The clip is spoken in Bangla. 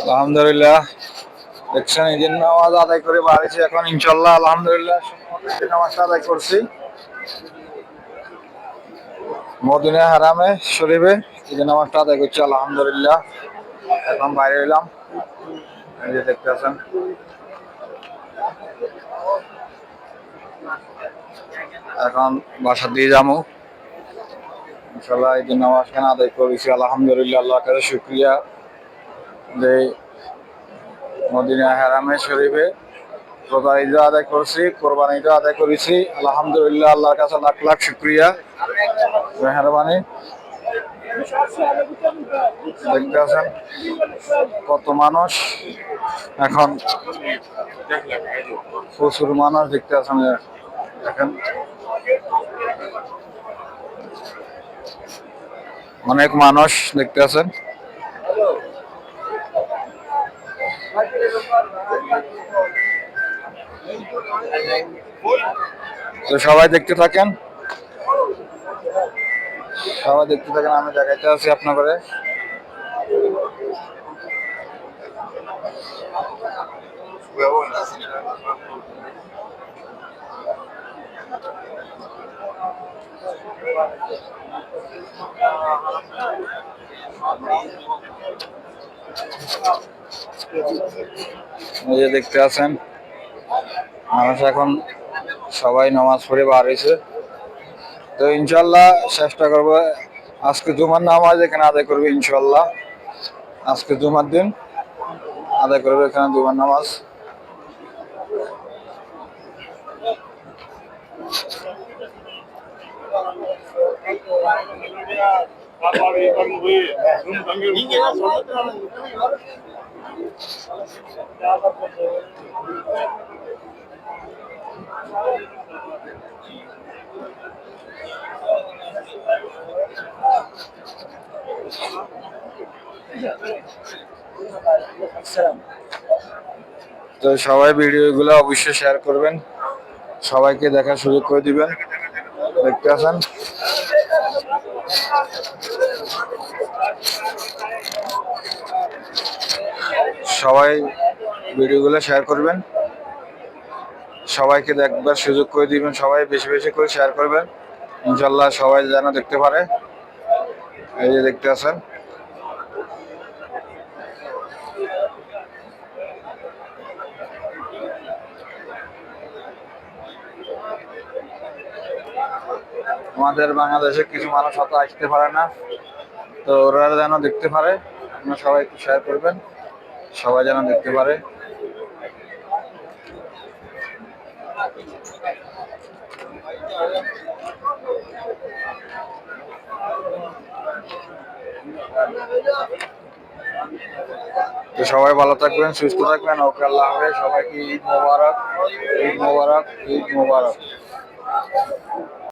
আলহামদুলিল্লাহ দেখছেন এই দিন নামাজ আদায় করে বাড়িছি এখন ইনশাল্লাহ আলহামদুলিল্লাহ নামাজটা আদায় করছি মদিনা হারামে শরীফে এই যে নামাজটা আদায় করছি আলহামদুলিল্লাহ। এখন বাইরে এলাম, এই যে দেখতে আছেন এখন বাসা দিয়ে যাবো ইনশাল্লাহ। এই যে নামাজ খান আদায় করেছি আলহামদুলিল্লাহ, আল্লাহর কাছে শুকরিয়া যে মদিনা হারামে শরীফে রোজা ঈদও আদায় করছি, কোরবানি ঈদও আদায় করেছি আলহামদুলিল্লাহ, আল্লাহর কাছে লাখ লাখ শুকরিয়া মেহরবানি। দেখতে আছেন কত মানুষ, এখন প্রচুর মানুষ দেখতে আছেন, দেখেন অনেক মানুষ দেখতে আছেন। তো সবাই দেখতে থাকেন, সবাই দেখতে থাকেন, আমি দেখাইতে আছি আপনাদের। এই যে দেখতে আছেন মানুষ এখন সবাই নামাজ পড়ে বার হয়েছে। তো ইনশাল্লাহ চেষ্টা করবো আজকে জুমার নামাজ এখানে আদায় করবো ইনশাল্লাহ। আজকে জুমার দিন আদায় করবো এখানে জুমার নামাজ। তো সবাই ভিডিওগুলো অবশ্যই শেয়ার করবেন, সবাইকে দেখার সুযোগ করে দিবেন। দেখতে আছেন সবাই ভিডিওগুলো শেয়ার করবেন, সবাইকে দেখবার সুযোগ করে দিবেন, সবাই বেশি বেশি করে শেয়ার করবেন ইনশাল্লাহ, সবাই যেন দেখতে পারে। এই যে দেখতে আছেন আমাদের বাংলাদেশে কিছু মানুষ হয়তো আসতে পারে না, তো ওরা যেন দেখতে পারে, আপনারা সবাই একটু শেয়ার করবেন, সবাই যেন দেখতে পারে। তো সবাই ভালো থাকবেন, সুস্থ থাকবেন, ওকে আল্লাহ হাফেজ, সবাইকে ঈদ মোবারক, ঈদ মোবারক, ঈদ মোবারক।